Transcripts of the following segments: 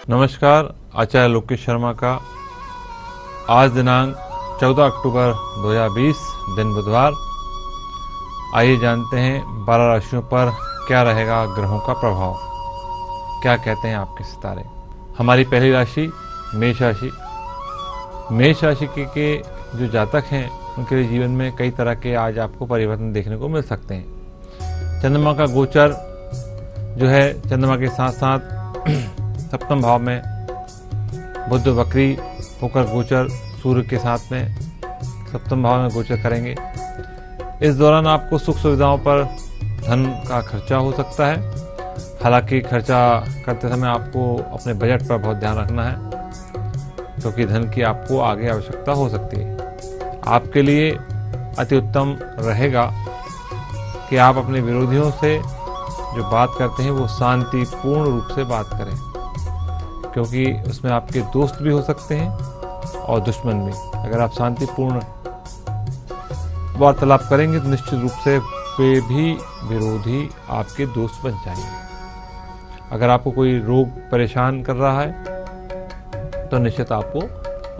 नमस्कार। आचार्य लोकेश शर्मा का आज दिनांक 14 अक्टूबर 2020 दिन बुधवार। आइए जानते हैं 12 राशियों पर क्या रहेगा ग्रहों का प्रभाव, क्या कहते हैं आपके सितारे। हमारी पहली राशि मेष राशि। मेष राशि के जो जातक हैं उनके लिए जीवन में कई तरह के आज आपको परिवर्तन देखने को मिल सकते हैं। चंद्रमा का गोचर जो है, चंद्रमा के साथ साथ सप्तम भाव में बुध वक्री होकर गोचर सूर्य के साथ में सप्तम भाव में गोचर करेंगे। इस दौरान आपको सुख सुविधाओं पर धन का खर्चा हो सकता है। हालांकि खर्चा करते समय आपको अपने बजट पर बहुत ध्यान रखना है, क्योंकि धन की आपको आगे आवश्यकता हो सकती है। आपके लिए अति उत्तम रहेगा कि आप अपने विरोधियों से जो बात करते हैं वो शांतिपूर्ण रूप से बात करें, क्योंकि उसमें आपके दोस्त भी हो सकते हैं और दुश्मन भी। अगर आप शांतिपूर्ण वार्तालाप करेंगे तो निश्चित रूप से वे भी विरोधी आपके दोस्त बन जाएंगे। अगर आपको कोई रोग परेशान कर रहा है तो निश्चित आपको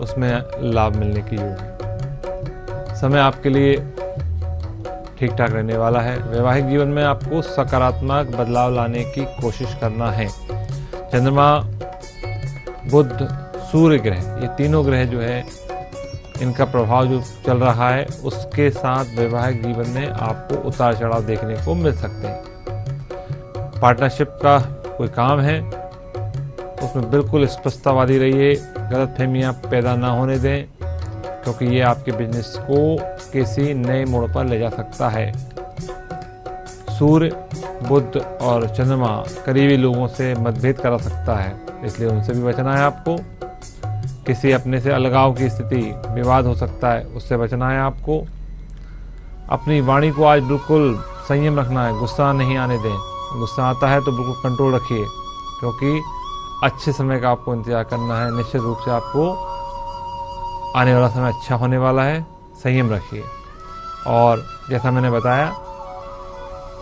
उसमें लाभ मिलने की योग है। समय आपके लिए ठीक ठाक रहने वाला है। वैवाहिक जीवन में आपको सकारात्मक बदलाव लाने की कोशिश करना है। चंद्रमा, बुध, सूर्य ग्रह, ये तीनों ग्रह जो है इनका प्रभाव जो चल रहा है उसके साथ वैवाहिक जीवन में आपको उतार चढ़ाव देखने को मिल सकते हैं। पार्टनरशिप का कोई काम है उसमें बिल्कुल स्पष्टतावादी रहिए, गलतफहमियां पैदा ना होने दें, क्योंकि ये आपके बिजनेस को किसी नए मोड़ पर ले जा सकता है। सूर्य, बुध और चंद्रमा करीबी लोगों से मतभेद करा सकता है, इसलिए उनसे भी बचना है आपको। किसी अपने से अलगाव की स्थिति, विवाद हो सकता है, उससे बचना है आपको। अपनी वाणी को आज बिल्कुल संयम रखना है, गुस्सा नहीं आने दें। गुस्सा आता है तो बिल्कुल कंट्रोल रखिए, क्योंकि अच्छे समय का आपको इंतजार करना है। निश्चित रूप से आपको आने वाला समय अच्छा होने वाला है, संयम रखिए। और जैसा मैंने बताया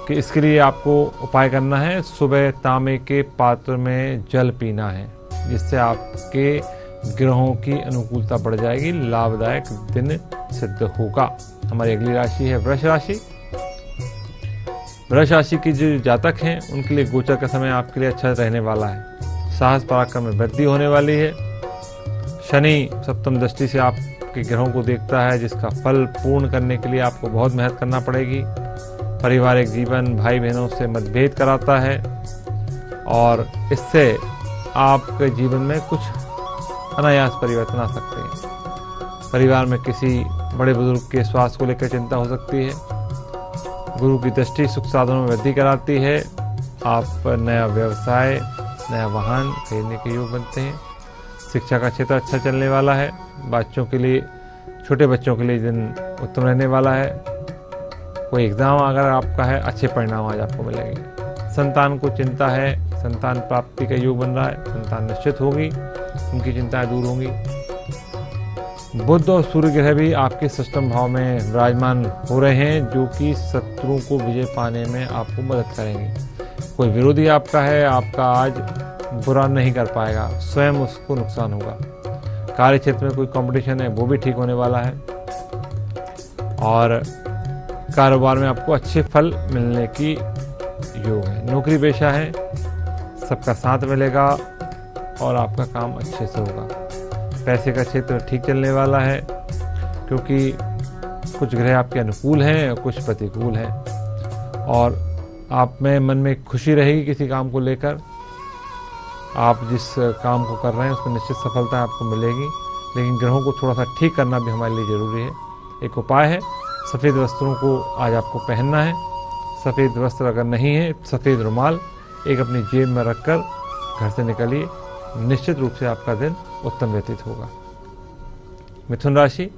कि इसके लिए आपको उपाय करना है, सुबह तांबे के पात्र में जल पीना है, जिससे आपके ग्रहों की अनुकूलता बढ़ जाएगी, लाभदायक दिन सिद्ध होगा। हमारी अगली राशि है वृष राशि। वृष राशि की जो जातक हैं उनके लिए गोचर का समय आपके लिए अच्छा रहने वाला है। साहस पराक्रम में वृद्धि होने वाली है। शनि सप्तम दृष्टि से आपके ग्रहों को देखता है, जिसका फल पूर्ण करने के लिए आपको बहुत मेहनत करना पड़ेगी। पारिवारिक जीवन भाई बहनों से मतभेद कराता है और इससे आपके जीवन में कुछ अनायास परिवर्तन आ सकते हैं। परिवार में किसी बड़े बुजुर्ग के स्वास्थ्य को लेकर चिंता हो सकती है। गुरु की दृष्टि सुख साधनों में वृद्धि कराती है। आप नया व्यवसाय, नया वाहन खरीदने के योग बनते हैं। शिक्षा का क्षेत्र अच्छा चलने वाला है। बच्चों के लिए, छोटे बच्चों के लिए दिन उत्तम रहने वाला है। कोई एग्जाम अगर आपका है, अच्छे परिणाम आज आपको मिलेंगे। संतान को चिंता है, संतान प्राप्ति का योग बन रहा है, संतान निश्चित होगी, उनकी चिंताएं दूर होंगी। बुध और सूर्य ग्रह भी आपके सप्तम भाव में विराजमान हो रहे हैं, जो कि शत्रुओं को विजय पाने में आपको मदद करेंगे। कोई विरोधी आपका है, आपका आज बुरा नहीं कर पाएगा, स्वयं उसको नुकसान होगा। कार्य क्षेत्र में कोई कंपटीशन है वो भी ठीक होने वाला है और कारोबार में आपको अच्छे फल मिलने की योग है। नौकरी पेशा है, सबका साथ मिलेगा और आपका काम अच्छे से होगा। पैसे का क्षेत्र ठीक चलने वाला है, क्योंकि कुछ ग्रह आपके अनुकूल हैं और कुछ प्रतिकूल हैं, और आप में मन में खुशी रहेगी किसी काम को लेकर। आप जिस काम को कर रहे हैं उसमें निश्चित सफलता आपको मिलेगी, लेकिन ग्रहों को थोड़ा सा ठीक करना भी हमारे लिए ज़रूरी है। एक उपाय है, सफ़ेद वस्त्रों को आज आपको पहनना है। सफ़ेद वस्त्र अगर नहीं है, सफ़ेद रुमाल एक अपनी जेब में रखकर घर से निकलिए, निश्चित रूप से आपका दिन उत्तम व्यतीत होगा। मिथुन राशि।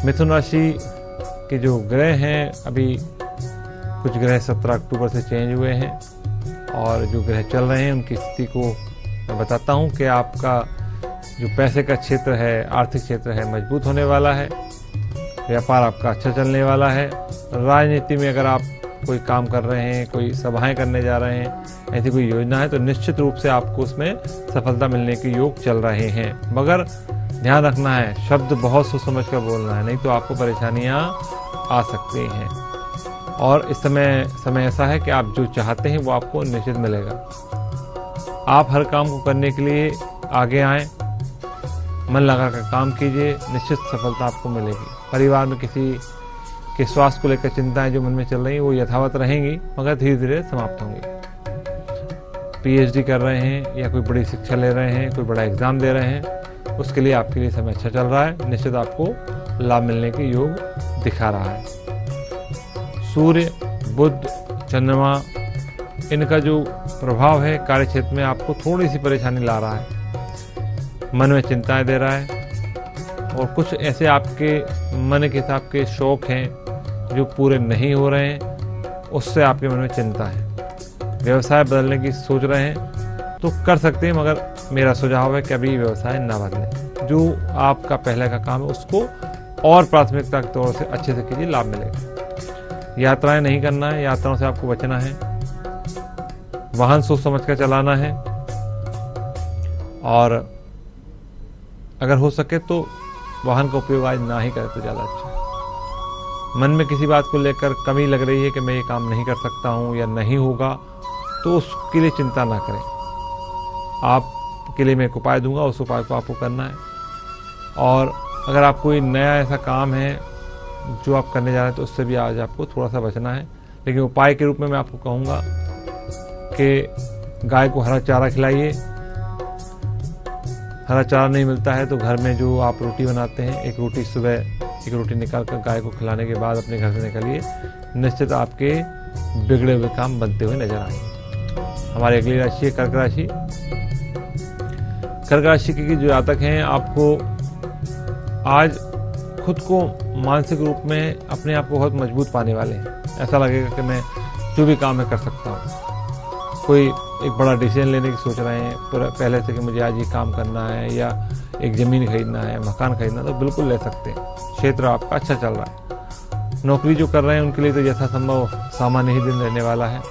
मिथुन राशि के जो ग्रह हैं, अभी कुछ ग्रह 17 अक्टूबर से चेंज हुए हैं और जो ग्रह चल रहे हैं उनकी स्थिति को मैं बताता हूं कि आपका जो पैसे का क्षेत्र है, आर्थिक क्षेत्र है, मजबूत होने वाला है। व्यापार आपका अच्छा चलने वाला है। राजनीति में अगर आप कोई काम कर रहे हैं, कोई सभाएं करने जा रहे हैं, ऐसी कोई योजना है तो निश्चित रूप से आपको उसमें सफलता मिलने के योग चल रहे हैं। मगर ध्यान रखना है, शब्द बहुत सोच समझ कर बोलना है, नहीं तो आपको परेशानियां आ सकती हैं। और इस समय ऐसा है कि आप जो चाहते हैं वो आपको निश्चित मिलेगा। आप हर काम को करने के लिए आगे आएं, मन लगाकर काम कीजिए, निश्चित सफलता आपको मिलेगी। परिवार में किसी के स्वास्थ्य को लेकर चिंताएं जो मन में चल रही हैं वो यथावत रहेंगी, मगर धीरे धीरे समाप्त होंगी। पीएचडी कर रहे हैं या कोई बड़ी शिक्षा ले रहे हैं, कोई बड़ा एग्जाम दे रहे हैं, उसके लिए आपके लिए समय अच्छा चल रहा है, निश्चित आपको लाभ मिलने के योग दिखा रहा है। सूर्य, बुध, चंद्रमा, इनका जो प्रभाव है कार्य क्षेत्र में आपको थोड़ी सी परेशानी ला रहा है, मन में चिंताएं दे रहा है, और कुछ ऐसे आपके मन के हिसाब के शौक हैं जो पूरे नहीं हो रहे हैं, उससे आपके मन में चिंता है। व्यवसाय बदलने की सोच रहे हैं तो कर सकते हैं, मगर मेरा सुझाव है कि अभी व्यवसाय ना बदलें। जो आपका पहले का काम है उसको और प्राथमिकता के तौर से अच्छे से कीजिए, लाभ मिलेगा। यात्राएं नहीं करना है, यात्राओं से आपको बचना है। वाहन सोच समझ कर चलाना है, और अगर हो सके तो वाहन का उपयोग आज ना ही करें तो ज़्यादा अच्छा है। मन में किसी बात को लेकर कमी लग रही है कि मैं ये काम नहीं कर सकता हूँ या नहीं होगा, तो उसके लिए चिंता ना करें। आपके लिए मैं एक उपाय दूंगा, उस उपाय को आपको करना है। और अगर आप कोई नया ऐसा काम है जो आप करने जा रहे हैं तो उससे भी आज आपको थोड़ा सा बचना है। लेकिन उपाय के रूप में मैं आपको कहूँगा कि गाय को हरा चारा खिलाइए। हरा चारा नहीं मिलता है तो घर में जो आप रोटी बनाते हैं, एक रोटी सुबह एक रोटी निकाल कर गाय को खिलाने के बाद अपने घर से निकलिए, निश्चित आपके बिगड़े हुए काम बनते हुए नजर आएंगे। हमारी अगली राशि है कर्क राशि। कर्क राशि के जो जातक हैं, आपको आज खुद को मानसिक रूप में अपने आप को बहुत मजबूत पाने वाले हैं। ऐसा लगेगा कि मैं जो भी काम है कर सकता हूँ। कोई एक बड़ा डिसीजन लेने की सोच रहे हैं पहले से कि मुझे आज ये काम करना है, या एक ज़मीन खरीदना है, मकान खरीदना, तो बिल्कुल ले सकते हैं। क्षेत्र आपका अच्छा चल रहा है। नौकरी जो कर रहे हैं उनके लिए तो यथासंभव सामान्य ही दिन रहने वाला है।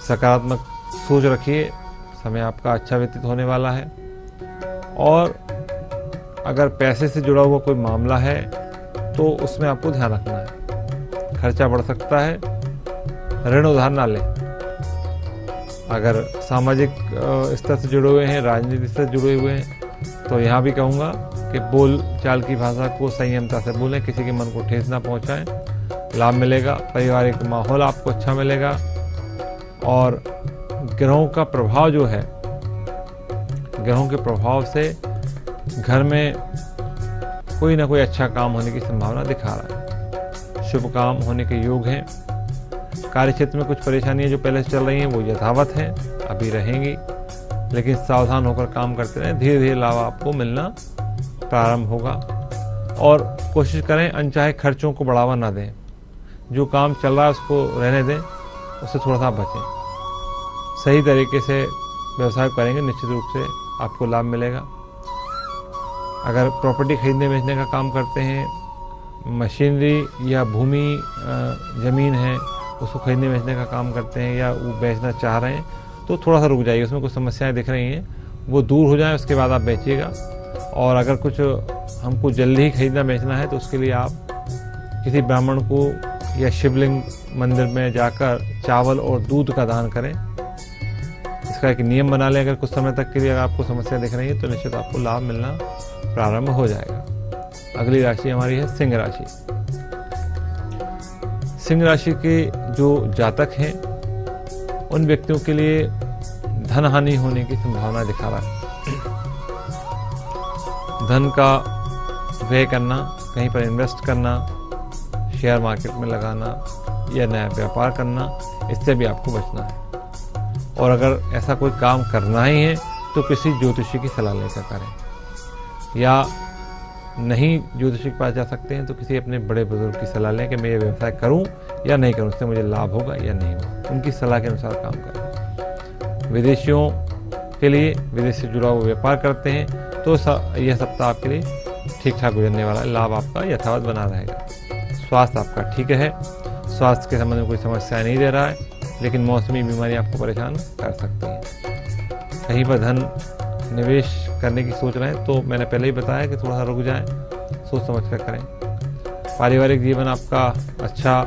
सकारात्मक सोच रखिए, समय आपका अच्छा व्यतीत होने वाला है। और अगर पैसे से जुड़ा हुआ कोई मामला है तो उसमें आपको ध्यान रखना है, खर्चा बढ़ सकता है, ऋण उधार ना लें। अगर सामाजिक स्तर से जुड़े हुए हैं, राजनीति से जुड़े हुए हैं, तो यहाँ भी कहूँगा कि बोल चाल की भाषा को संयमता से बोलें, किसी के मन को ठेस ना पहुँचाएं। लाभ मिलेगा, पारिवारिक माहौल आपको अच्छा मिलेगा। और ग्रहों का प्रभाव जो है, ग्रहों के प्रभाव से घर में कोई ना कोई अच्छा काम होने की संभावना दिखा रहा है। शुभ काम होने के योग हैं। कार्य क्षेत्र में कुछ परेशानियां जो पहले से चल रही हैं वो यथावत हैं, अभी रहेंगी, लेकिन सावधान होकर काम करते रहें, धीरे धीरे लाभ आपको मिलना प्रारंभ होगा। और कोशिश करें अनचाहे खर्चों को बढ़ावा ना दें। जो काम चल रहा है उसको रहने दें, उससे थोड़ा सा बचें। सही तरीके से व्यवसाय करेंगे, निश्चित रूप से आपको लाभ मिलेगा। अगर प्रॉपर्टी खरीदने बेचने का काम करते हैं, मशीनरी या भूमि ज़मीन है उसको खरीदने बेचने का काम करते हैं, या वो बेचना चाह रहे हैं, तो थोड़ा सा रुक जाइए। उसमें कुछ समस्याएं दिख रही हैं, वो दूर हो जाए, उसके बाद आप बेचिएगा। और अगर कुछ हमको जल्दी ही खरीदना बेचना है तो उसके लिए आप किसी ब्राह्मण को या शिवलिंग मंदिर में जाकर चावल और दूध का दान करें। इसका एक नियम बना लें। अगर कुछ समय तक के लिए अगर आपको समस्या दिख रही है तो निश्चित आपको लाभ मिलना प्रारंभ हो जाएगा। अगली राशि हमारी है सिंह राशि। सिंह राशि के जो जातक हैं उन व्यक्तियों के लिए धन हानि होने की संभावना दिखा रहा है। धन का व्यय करना, कहीं पर इन्वेस्ट करना, शेयर मार्केट में लगाना या नया व्यापार करना, इससे भी आपको बचना है। और अगर ऐसा कोई काम करना ही है तो किसी ज्योतिषी की सलाह लेकर करें, या नहीं ज्योतिषी के पास जा सकते हैं तो किसी अपने बड़े बुजुर्ग की सलाह लें कि मैं ये व्यवसाय करूं या नहीं करूं, उससे मुझे लाभ होगा या नहीं होगा। उनकी सलाह के अनुसार काम करें। विदेशियों के लिए, विदेश से जुड़ा हुआ व्यापार करते हैं तो यह सप्ताह आपके लिए ठीक ठाक गुजरने वाला है। लाभ आपका यथावत बना रहेगा। स्वास्थ्य आपका ठीक है। स्वास्थ्य के संबंध में कोई समस्या नहीं दे रहा है, लेकिन मौसमी बीमारी आपको परेशान कर सकती है। कहीं पर धन निवेश करने की सोच रहे हैं तो मैंने पहले ही बताया कि थोड़ा सा रुक जाएं, सोच समझ कर करें। पारिवारिक जीवन आपका अच्छा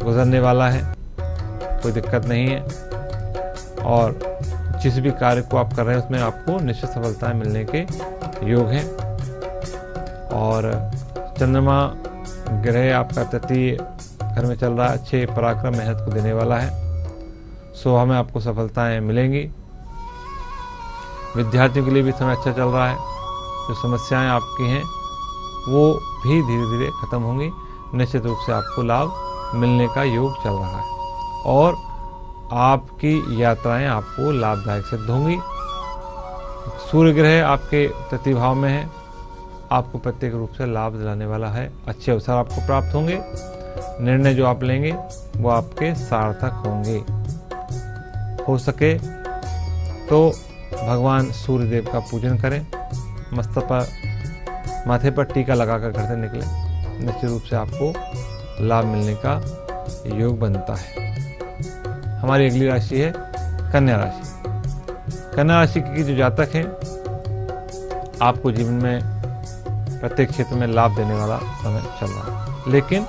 गुजरने वाला है, कोई दिक्कत नहीं है, और जिस भी कार्य को आप कर रहे हैं उसमें आपको निश्चित सफलताएं मिलने के योग हैं। और चंद्रमा ग्रह आपका तृतीय घर में चल रहा है, अच्छे पराक्रम मेहनत को देने वाला है, सो हमें आपको सफलताएं मिलेंगी। विद्यार्थियों के लिए भी समय अच्छा चल रहा है, जो समस्याएं आपकी हैं वो भी धीरे धीरे खत्म होंगी, निश्चित रूप से आपको लाभ मिलने का योग चल रहा है और आपकी यात्राएं आपको लाभदायक सिद्ध होंगी। सूर्य ग्रह आपके तृतीय भाव में है, आपको प्रत्येक रूप से लाभ दिलाने वाला है, अच्छे अवसर आपको प्राप्त होंगे, निर्णय जो आप लेंगे वो आपके सार्थक होंगे। हो सके तो भगवान सूर्य देव का पूजन करें, मस्तक पर माथे पर टीका लगाकर घर से निकले, निश्चित रूप से आपको लाभ मिलने का योग बनता है। हमारी अगली राशि है कन्या राशि। कन्या राशि के जो जातक हैं, आपको जीवन में प्रत्येक क्षेत्र में लाभ देने वाला समय चल रहा है, लेकिन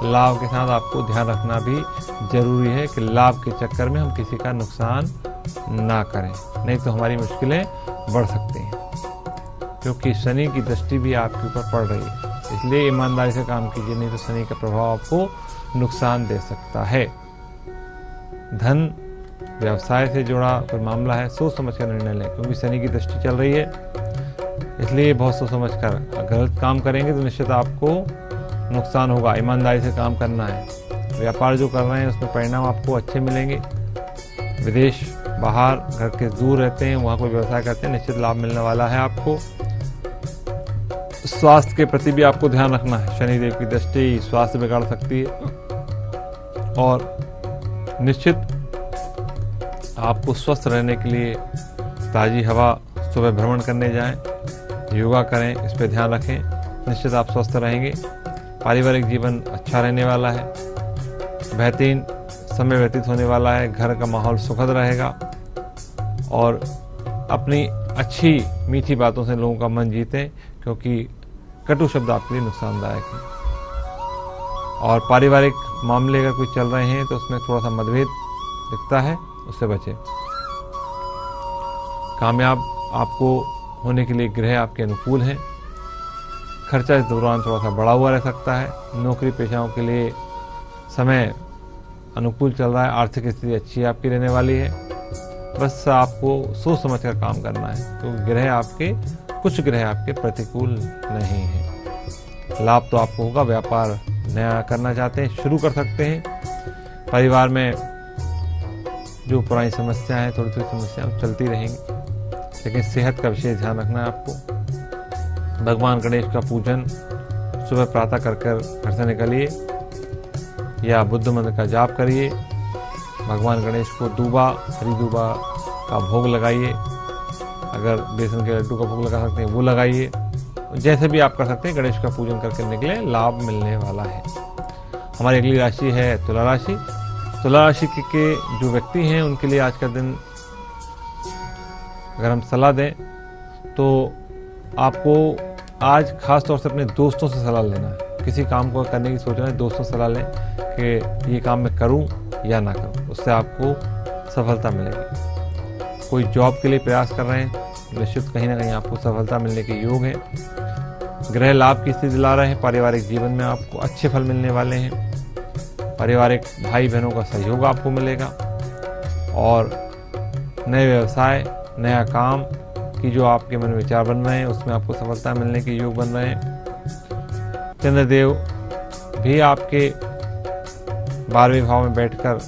लाभ के साथ आपको ध्यान रखना भी जरूरी है कि लाभ के चक्कर में हम किसी का नुकसान ना करें, नहीं तो हमारी मुश्किलें बढ़ सकती हैं, क्योंकि शनि की दृष्टि भी आपके ऊपर पड़ रही है। इसलिए ईमानदारी से काम कीजिए, नहीं तो शनि का प्रभाव आपको नुकसान दे सकता है। धन व्यवसाय से जुड़ा कोई मामला है, सोच समझ कर निर्णय लें, क्योंकि शनि की दृष्टि चल रही है, इसलिए बहुत सोच समझ कर गलत काम करेंगे तो निश्चित आपको नुकसान होगा। ईमानदारी से काम करना है। व्यापार जो कर रहे हैं उसमें परिणाम आपको अच्छे मिलेंगे। विदेश, बाहर, घर के दूर रहते हैं, वहाँ कोई व्यवसाय करते हैं, निश्चित लाभ मिलने वाला है आपको। स्वास्थ्य के प्रति भी आपको ध्यान रखना है, शनिदेव की दृष्टि स्वास्थ्य बिगाड़ सकती है, और निश्चित आपको स्वस्थ रहने के लिए ताज़ी हवा, सुबह भ्रमण करने जाएं, योगा करें, इस पर ध्यान रखें, निश्चित आप स्वस्थ रहेंगे। पारिवारिक जीवन अच्छा रहने वाला है, बेहतरीन समय व्यतीत होने वाला है, घर का माहौल सुखद रहेगा, और अपनी अच्छी मीठी बातों से लोगों का मन जीतें, क्योंकि कटु शब्द आपके लिए नुकसानदायक है। और पारिवारिक मामले अगर कोई चल रहे हैं तो उसमें थोड़ा सा मतभेद दिखता है, उससे बचें। कामयाब आपको होने के लिए ग्रह आपके अनुकूल हैं। खर्चा इस दौरान थोड़ा सा बढ़ा हुआ रह सकता है। नौकरी पेशाओं के लिए समय अनुकूल चल रहा है, आर्थिक स्थिति अच्छी आपकी रहने वाली है। बस आपको सोच समझ कर काम करना है, तो कुछ ग्रह आपके प्रतिकूल नहीं है। लाभ तो आपको होगा। व्यापार नया करना चाहते हैं, शुरू कर सकते हैं। परिवार में जो पुरानी समस्या है, थोड़ी थोड़ी समस्याएं चलती रहेंगी, लेकिन सेहत का विशेष ध्यान रखना है आपको। भगवान गणेश का पूजन सुबह प्रातः कर घर से निकलिए, या बुद्ध मंत्र का जाप करिए। भगवान गणेश को दूबा, हरी दूबा का भोग लगाइए। अगर बेसन के लड्डू का भोग लगा सकते हैं वो लगाइए। जैसे भी आप कर सकते हैं, गणेश का पूजन करके निकले, लाभ मिलने वाला है। हमारी अगली राशि है तुला राशि। तुला राशि के जो व्यक्ति हैं उनके लिए आज का दिन अगर हम सलाह दें तो आपको आज खास तौर से अपने दोस्तों से सलाह लेना है। किसी काम को करने की सोच रहे हैं, दोस्तों से सलाह लें कि ये काम मैं करूं या ना करूं, उससे आपको सफलता मिलेगी। कोई जॉब के लिए प्रयास कर रहे हैं, निश्चित कहीं ना कहीं आपको सफलता मिलने के योग है। ग्रह लाभ की स्थिति दिला रहे हैं। पारिवारिक जीवन में आपको अच्छे फल मिलने वाले हैं। पारिवारिक भाई बहनों का सहयोग आपको मिलेगा, और नए व्यवसाय, नया काम की जो आपके मन में विचार बन रहे हैं उसमें आपको सफलता मिलने के योग बन रहे हैं। चंद्रदेव भी आपके 12वें भाव में बैठकर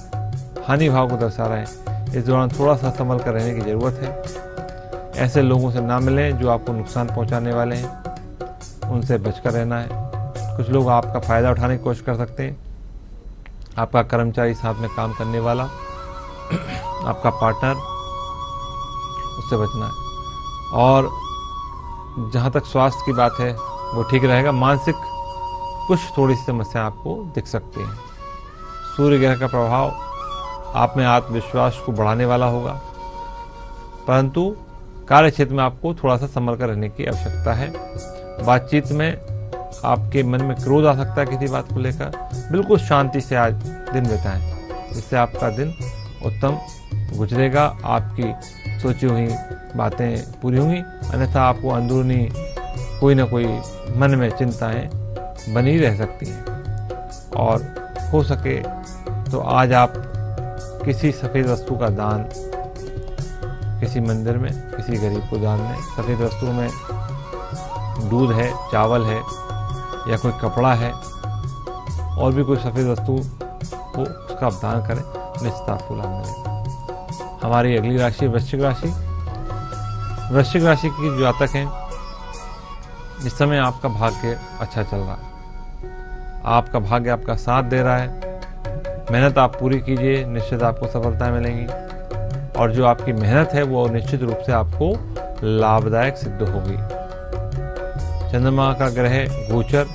हानि भाव को दर्शा रहे हैं। इस दौरान थोड़ा सा संभल कर रहने की जरूरत है। ऐसे लोगों से ना मिलें जो आपको नुकसान पहुंचाने वाले हैं, उनसे बचकर रहना है। कुछ लोग आपका फायदा उठाने की कोशिश कर सकते हैं। आपका कर्मचारी, साथ में काम करने वाला, आपका पार्टनर, उससे बचना है। और जहाँ तक स्वास्थ्य की बात है वो ठीक रहेगा। मानसिक कुछ थोड़ी सी समस्या आपको दिख सकती है। सूर्य ग्रह का प्रभाव आप में आत्मविश्वास को बढ़ाने वाला होगा, परंतु कार्य क्षेत्र में आपको थोड़ा सा संभल कर रहने की आवश्यकता है। बातचीत में आपके मन में क्रोध आ सकता है किसी बात को लेकर। बिल्कुल शांति से आज दिन बिताएं, जिससे आपका दिन उत्तम गुजरेगा, आपकी सोची हुई बातें पूरी होंगी। अन्यथा आपको अंदरूनी कोई ना कोई मन में चिंताएं बनी रह सकती हैं। और हो सके तो आज आप किसी सफ़ेद वस्तु का दान किसी मंदिर में किसी गरीब को दान दें। सफ़ेद वस्तु में दूध है, चावल है या कोई कपड़ा है और भी कोई सफ़ेद वस्तु हो, उसका आप दान करें, निश्चित आपको लाभ मिलेगा। हमारी अगली राशि वृश्चिक राशि। वृश्चिक राशि की जो जातक हैं, इस समय आपका भाग्य अच्छा चल रहा है, आपका भाग्य आपका साथ दे रहा है। मेहनत आप पूरी कीजिए, निश्चित आपको सफलता मिलेंगी और जो आपकी मेहनत है वो निश्चित रूप से आपको लाभदायक सिद्ध होगी। चंद्रमा का ग्रह गोचर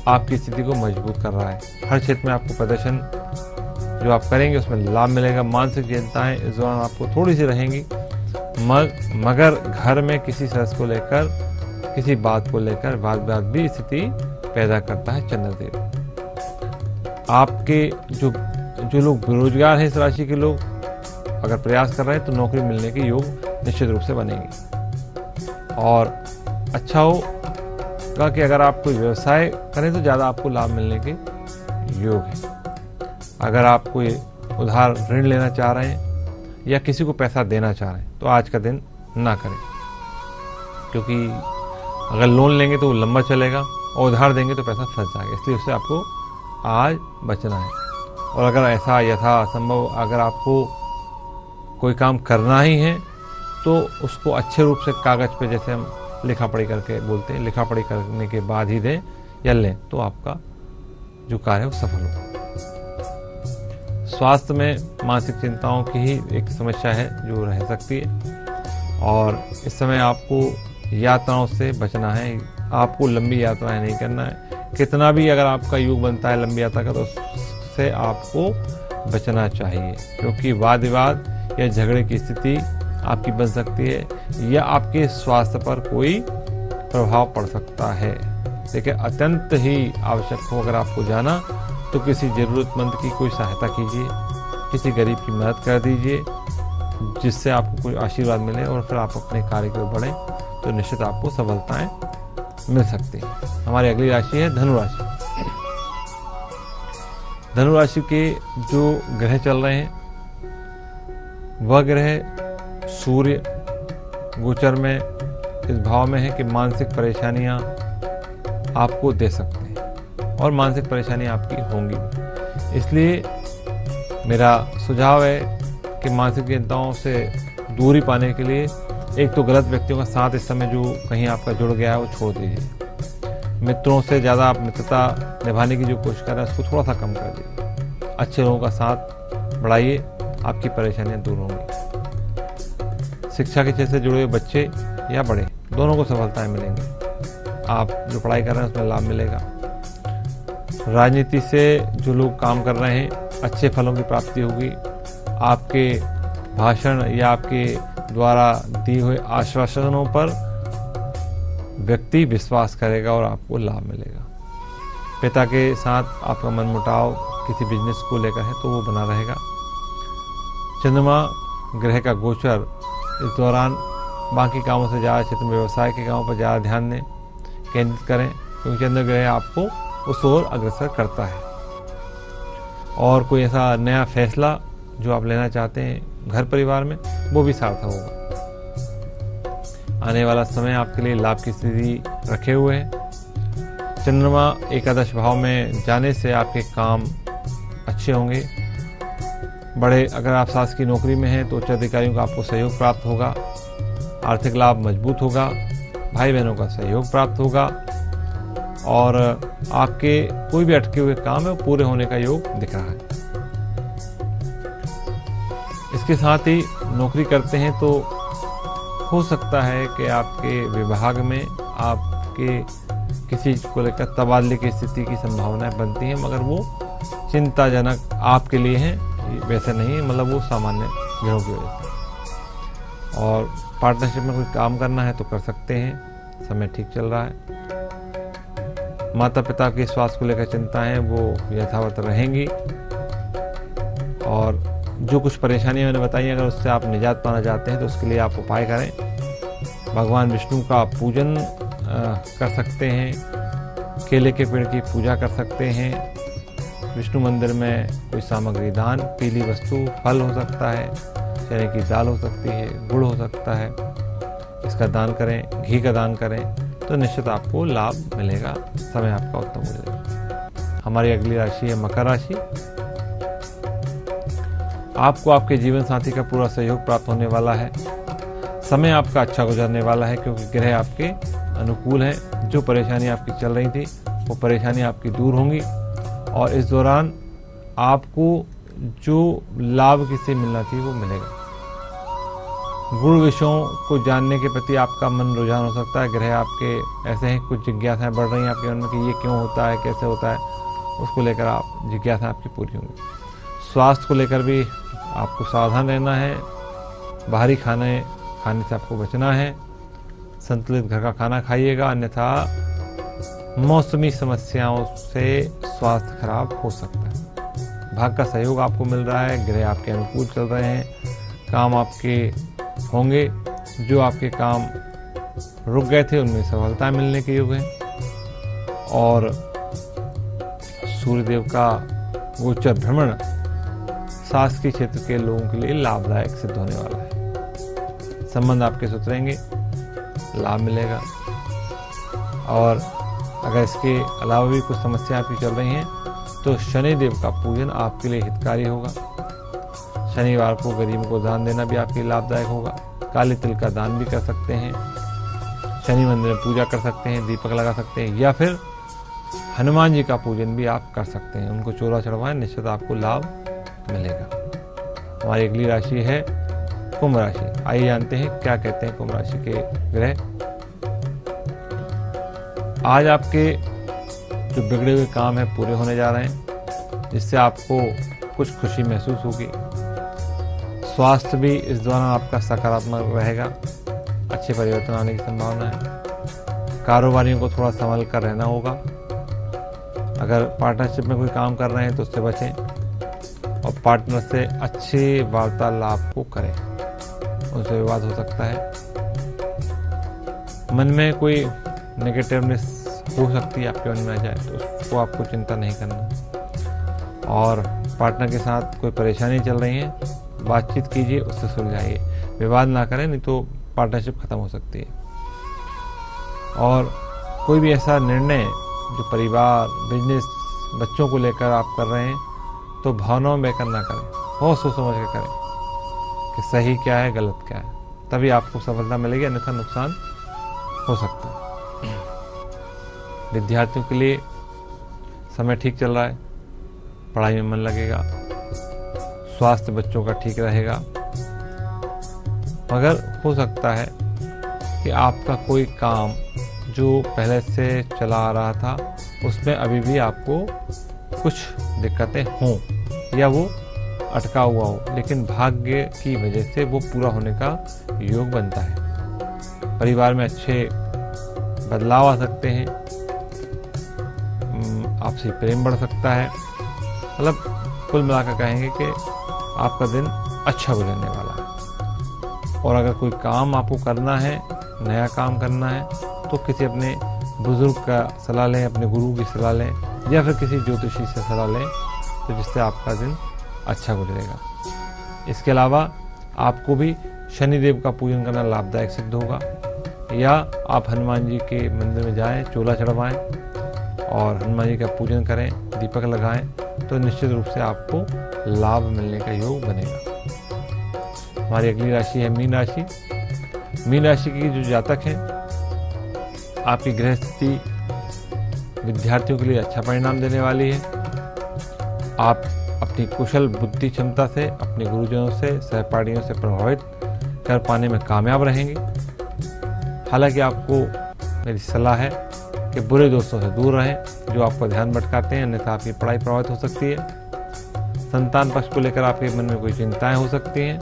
आपकी स्थिति को मजबूत कर रहा है। हर क्षेत्र में आपको प्रदर्शन जो आप करेंगे उसमें लाभ मिलेगा। मानसिक चिंताएं इस दौरान आपको थोड़ी सी रहेंगी, मगर घर में किसी सदस्य को लेकर किसी बात को लेकर वाद भी स्थिति पैदा करता है चंद्रदेव। आपके जो लोग बेरोजगार हैं, इस राशि के लोग अगर प्रयास कर रहे हैं तो नौकरी मिलने के योग निश्चित रूप से बनेंगे। और अच्छा होगा कि अगर आप कोई व्यवसाय करें तो ज़्यादा आपको लाभ मिलने के योग है। अगर आप कोई उधार ऋण लेना चाह रहे हैं या किसी को पैसा देना चाह रहे हैं तो आज का दिन ना करें, क्योंकि अगर लोन लेंगे तो वो लंबा चलेगा और उधार देंगे तो पैसा फंस जाएगा। इसलिए उससे आपको आज बचना है। और अगर ऐसा यथासंभव अगर आपको कोई काम करना ही है तो उसको अच्छे रूप से कागज़ पे, जैसे हम लिखा पढ़ी करके बोलते हैं, लिखा पढ़ी करने के बाद ही दें या लें, तो आपका जो कार्य है वो सफल होगा। स्वास्थ्य में मानसिक चिंताओं की ही एक समस्या है जो रह सकती है और इस समय आपको यात्राओं से बचना है। आपको लंबी यात्राएं नहीं करना है। कितना भी अगर आपका योग बनता है लंबी यात्रा का तो उससे आपको बचना चाहिए, क्योंकि वाद विवाद या झगड़े की स्थिति आपकी बन सकती है या आपके स्वास्थ्य पर कोई प्रभाव पड़ सकता है। लेकिन अत्यंत ही आवश्यक हो अगर आपको जाना तो किसी ज़रूरतमंद की कोई सहायता कीजिए, किसी गरीब की मदद कर दीजिए, जिससे आपको कोई आशीर्वाद मिले और फिर आप अपने कार्य को बढ़ें तो निश्चित आपको सफलताएं मिल सकती हैं। हमारी अगली राशि है धनु राशि। धनु राशि के जो ग्रह चल रहे हैं वह ग्रह सूर्य गोचर में इस भाव में है कि मानसिक परेशानियां आपको दे सकते हैं और मानसिक परेशानियां आपकी होंगी। इसलिए मेरा सुझाव है कि मानसिक चिंताओं से दूरी पाने के लिए एक तो गलत व्यक्तियों का साथ इस समय जो कहीं आपका जुड़ गया है वो छोड़ दीजिए। मित्रों से ज़्यादा आप मित्रता निभाने की जो कोशिश कर रहे हैं उसको थोड़ा सा कम कर दीजिए। अच्छे लोगों का साथ बढ़ाइए, आपकी परेशानियां दूर होंगी। शिक्षा के क्षेत्र से जुड़े हुए बच्चे या बड़े दोनों को सफलताएं मिलेंगी। आप जो पढ़ाई कर रहे हैं उसमें लाभ मिलेगा। राजनीति से जो लोग काम कर रहे हैं अच्छे फलों की प्राप्ति होगी। आपके भाषण या आपके द्वारा दिए हुए आश्वासनों पर व्यक्ति विश्वास करेगा और आपको लाभ मिलेगा। पिता के साथ आपका मनमुटाव किसी बिजनेस को लेकर है तो वो बना रहेगा। चंद्रमा ग्रह का गोचर इस दौरान बाकी कामों से ज़्यादा क्षेत्र में व्यवसाय के कामों पर ज़्यादा ध्यान दें, केंद्रित करें, क्योंकि चंद्र ग्रह आपको उस ओर अग्रसर करता है। और कोई ऐसा नया फैसला जो आप लेना चाहते हैं घर परिवार में वो भी सार्थक होगा। आने वाला समय आपके लिए लाभ की स्थिति रखे हुए है। चंद्रमा एकादश भाव में जाने से आपके काम अच्छे होंगे। बड़े अगर आप शासकीय नौकरी में हैं तो उच्च अधिकारियों का आपको सहयोग प्राप्त होगा। आर्थिक लाभ मजबूत होगा। भाई बहनों का सहयोग प्राप्त होगा और आपके कोई भी अटके हुए काम है वो पूरे होने का योग दिख रहा है। इसके साथ ही नौकरी करते हैं तो हो सकता है कि आपके विभाग में आपके किसी को लेकर तबादले की स्थिति की संभावनाएं बनती हैं, मगर वो चिंताजनक आपके लिए हैं, वैसे नहीं, मतलब वो सामान्य ग्रहों की वजह से। और पार्टनरशिप में कोई काम करना है तो कर सकते हैं, समय ठीक चल रहा है। माता पिता के स्वास्थ्य को लेकर चिंता है वो यथावत रहेंगी। और जो कुछ परेशानियां मैंने बताई, अगर उससे आप निजात पाना चाहते हैं तो उसके लिए आप उपाय करें। भगवान विष्णु का पूजन कर सकते हैं, केले के पेड़ की पूजा कर सकते हैं, विष्णु मंदिर में कोई सामग्री दान, पीली वस्तु, फल हो सकता है, चने की दाल हो सकती है, गुड़ हो सकता है, इसका दान करें, घी का दान करें तो निश्चित आपको लाभ मिलेगा, समय आपका उत्तम हो जाएगा। हमारी अगली राशि है मकर राशि। आपको आपके जीवन साथी का पूरा सहयोग प्राप्त होने वाला है। समय आपका अच्छा गुजरने वाला है क्योंकि ग्रह आपके अनुकूल हैं। जो परेशानी आपकी चल रही थी वो परेशानी आपकी दूर होंगी और इस दौरान आपको जो लाभ किससे मिलना थी वो मिलेगा। गुण विषयों को जानने के प्रति आपका मन रुझान हो सकता है। ग्रह आपके ऐसे हैं, कुछ जिज्ञासाएं बढ़ रही हैं आपके मन में कि ये क्यों होता है, कैसे होता है, उसको लेकर आप जिज्ञासा आपकी पूरी होंगी। स्वास्थ्य को लेकर भी आपको सावधान रहना है। बाहरी खाने से आपको बचना है। संतुलित घर का खाना खाइएगा, अन्यथा मौसमी समस्याओं से स्वास्थ्य खराब हो सकता है। भाग्य का सहयोग आपको मिल रहा है, ग्रह आपके अनुकूल चल रहे हैं, काम आपके होंगे, जो आपके काम रुक गए थे उनमें सफलता मिलने के योग हैं। और सूर्यदेव का गोचर भ्रमण शासकीय क्षेत्र के लोगों के लिए लाभदायक सिद्ध होने वाला है। संबंध आपके सुधरेंगे, लाभ मिलेगा। और अगर इसके अलावा भी कुछ समस्या आपकी चल रही हैं तो शनिदेव का पूजन आपके लिए हितकारी होगा। शनिवार को गरीबों को दान देना भी आपके लिए लाभदायक होगा। काले तिल का दान भी कर सकते हैं, शनि मंदिर में पूजा कर सकते हैं, दीपक लगा सकते हैं, या फिर हनुमान जी का पूजन भी आप कर सकते हैं, उनको चोला चढ़वाएं, निश्चित आपको लाभ मिलेगा। हमारी अगली राशि है कुंभ राशि। आइए जानते हैं क्या कहते हैं कुंभ राशि के ग्रह। आज आपके जो बिगड़े हुए काम है पूरे होने जा रहे हैं, जिससे आपको कुछ खुशी महसूस होगी। स्वास्थ्य भी इस दौरान आपका सकारात्मक रहेगा, अच्छे परिवर्तन आने की संभावना है। कारोबारियों को थोड़ा संभल कर रहना होगा। अगर पार्टनरशिप में कोई काम कर रहे हैं तो उससे बचें और पार्टनर से अच्छे वार्तालाप को करें, उनसे विवाद हो सकता है। मन में कोई नेगेटिवनेस हो सकती है, आपके मन में आ जाए तो उसको आपको चिंता नहीं करना। और पार्टनर के साथ कोई परेशानी चल रही है, बातचीत कीजिए, उससे सुलझाइए, विवाद ना करें, नहीं तो पार्टनरशिप खत्म हो सकती है। और कोई भी ऐसा निर्णय जो परिवार, बिजनेस, बच्चों को लेकर आप कर रहे हैं तो भावनाओं में बहकर ना करें, बहुत सोच समझ के करें कि सही क्या है, गलत क्या है, तभी आपको सफलता मिलेगी, अन्यथा नुकसान हो सकता है। विद्यार्थियों के लिए समय ठीक चल रहा है, पढ़ाई में मन लगेगा, स्वास्थ्य बच्चों का ठीक रहेगा, मगर हो सकता है कि आपका कोई काम जो पहले से चला आ रहा था उसमें अभी भी आपको कुछ दिक्कतें हों या वो अटका हुआ हो, लेकिन भाग्य की वजह से वो पूरा होने का योग बनता है। परिवार में अच्छे बदलाव आ सकते हैं, आपसी प्रेम बढ़ सकता है। मतलब कुल मिलाकर कहेंगे कि आपका दिन अच्छा गुजरने वाला है। और अगर कोई काम आपको करना है, नया काम करना है, तो किसी अपने बुजुर्ग का सलाह लें, अपने गुरु की सलाह लें, या फिर किसी ज्योतिषी से सलाह लें, तो जिससे आपका दिन अच्छा गुजरेगा। इसके अलावा आपको भी शनिदेव का पूजन करना लाभदायक सिद्ध होगा, या आप हनुमान जी के मंदिर में जाएं, चोला चढ़वाएं और हनुमान जी का पूजन करें, दीपक लगाएं, तो निश्चित रूप से आपको लाभ मिलने का योग बनेगा। हमारी अगली राशि है मीन राशि। मीन राशि की जो जातक हैं, आपकी ग्रह स्थिति विद्यार्थियों के लिए अच्छा परिणाम देने वाली है। आप अपनी कुशल बुद्धि क्षमता से अपने गुरुजनों से, सहपाठियों से प्रभावित कर पाने में कामयाब रहेंगे। हालांकि आपको मेरी सलाह है कि बुरे दोस्तों से दूर रहें जो आपका ध्यान भटकाते हैं, अन्यथा आपकी पढ़ाई प्रभावित हो सकती है। संतान पक्ष को लेकर आपके मन में कोई चिंताएं हो सकती हैं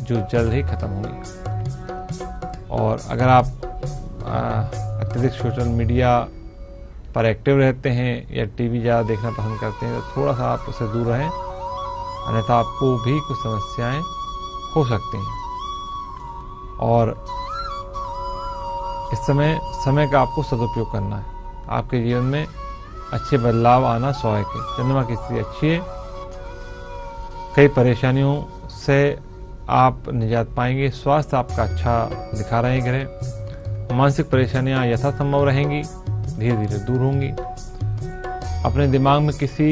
जो जल्द ही खत्म होंगी। और अगर आप अत्यधिक सोशल मीडिया पर एक्टिव रहते हैं या टीवी ज़्यादा देखना पसंद करते हैं तो थोड़ा सा आप उससे दूर रहें, अन्यथा आपको भी कुछ समस्याएं हो सकती हैं। और इस समय का आपको सदुपयोग करना है। आपके जीवन में अच्छे बदलाव आना स्वाभाविक है। चंद्रमा की स्थिति अच्छी है, कई परेशानियों से आप निजात पाएंगे। स्वास्थ्य आपका अच्छा दिखा रहे हैं ग्रह। मानसिक परेशानियां यथासंभव रहेंगी, धीरे धीरे दूर होंगी। अपने दिमाग में किसी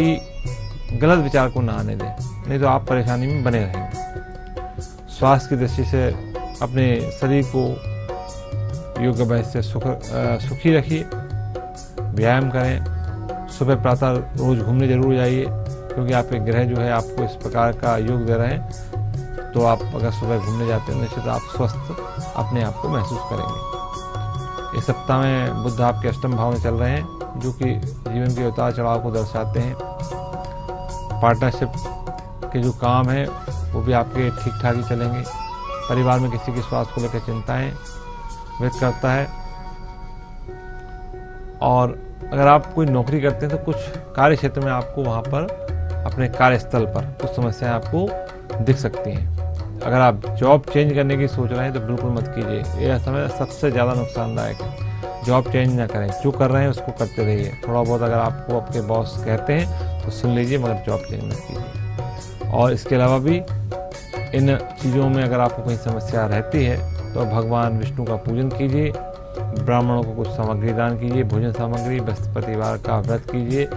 गलत विचार को ना आने दें, नहीं तो आप परेशानी में बने रहेंगे। स्वास्थ्य की दृष्टि से अपने शरीर को योग्य अभ्यास से सुखी रखिए, व्यायाम करें, सुबह प्रातः रोज घूमने जरूर जाइए, क्योंकि आपके ग्रह जो है आपको इस प्रकार का योग दे रहे हैं। तो आप अगर सुबह घूमने जाते हैं निश्चित आप स्वस्थ अपने आप को महसूस करेंगे। इस सप्ताह में बुध आपके अष्टम भाव में चल रहे हैं, जो कि जीवन के उतार चढ़ाव को दर्शाते हैं। पार्टनरशिप के जो काम हैं वो भी आपके ठीक ठाक ही चलेंगे। परिवार में किसी के स्वास्थ्य को लेकर चिंताएं व्यक्त करता है। और अगर आप कोई नौकरी करते हैं तो कुछ कार्य क्षेत्र में आपको वहाँ पर अपने कार्यस्थल पर कुछ समस्याएं आपको दिख सकती हैं। अगर आप जॉब चेंज करने की सोच रहे हैं तो बिल्कुल मत कीजिए, यह समय सबसे ज़्यादा नुकसानदायक है। जॉब चेंज ना करें, जो कर रहे हैं उसको करते रहिए। थोड़ा बहुत अगर आपको आपके बॉस कहते हैं तो सुन लीजिए, मगर जॉब चेंज मत कीजिए। और इसके अलावा भी इन चीज़ों में अगर आपको कोई समस्या रहती है तो भगवान विष्णु का पूजन कीजिए, ब्राह्मणों को कुछ सामग्री दान कीजिए, भोजन सामग्री, बृहस्पतिवार का व्रत कीजिए।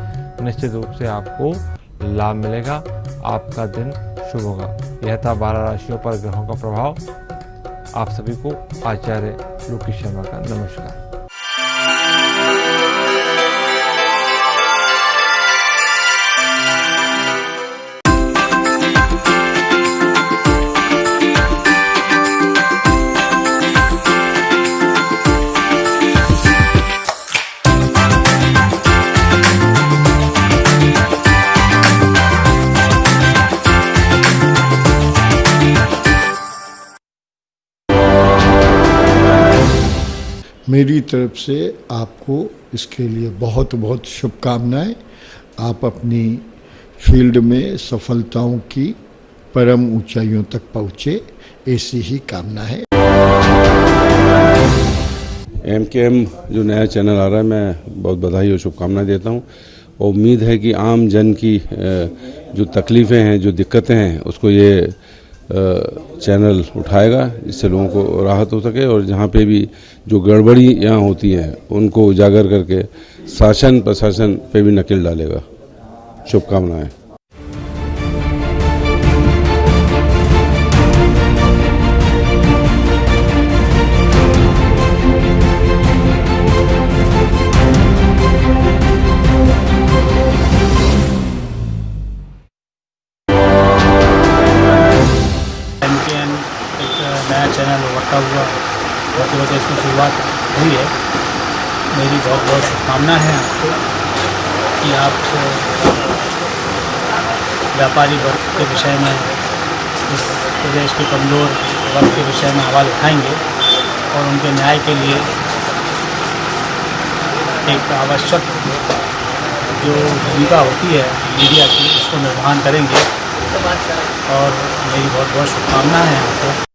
निश्चित रूप से आपको लाभ मिलेगा, आपका दिन शुभ होगा। यह था 12 राशियों पर ग्रहों का प्रभाव। आप सभी को आचार्य लोकेश शर्मा का नमस्कार। मेरी तरफ से आपको इसके लिए बहुत बहुत शुभकामनाएं। आप अपनी फील्ड में सफलताओं की परम ऊंचाइयों तक पहुँचे, ऐसी ही कामना है। MKM जो नया चैनल आ रहा है, मैं बहुत बधाई और शुभकामनाएं देता हूं। और उम्मीद है कि आम जन की जो तकलीफ़ें हैं, जो दिक्कतें हैं, उसको ये चैनल उठाएगा, जिससे लोगों को राहत हो सके। और जहाँ पे भी जो गड़बड़ियाँ होती हैं उनको उजागर करके शासन प्रशासन पे भी नकेल डालेगा। शुभकामनाएं। MKM एक नया चैनल उभरता हुआ बहुत वजह इसकी शुरुआत हुई है। मेरी बहुत बहुत शुभकामना है आपको कि आप व्यापारी वर्ग के विषय में, इस प्रदेश के कमज़ोर वर्ग के विषय में आवाज़ उठाएंगे और उनके न्याय के लिए एक आवश्यक जो भूमिका होती है मीडिया की, उसको निर्वहन करेंगे। और मेरी बहुत बहुत शुभकामनाएं हैं आपको।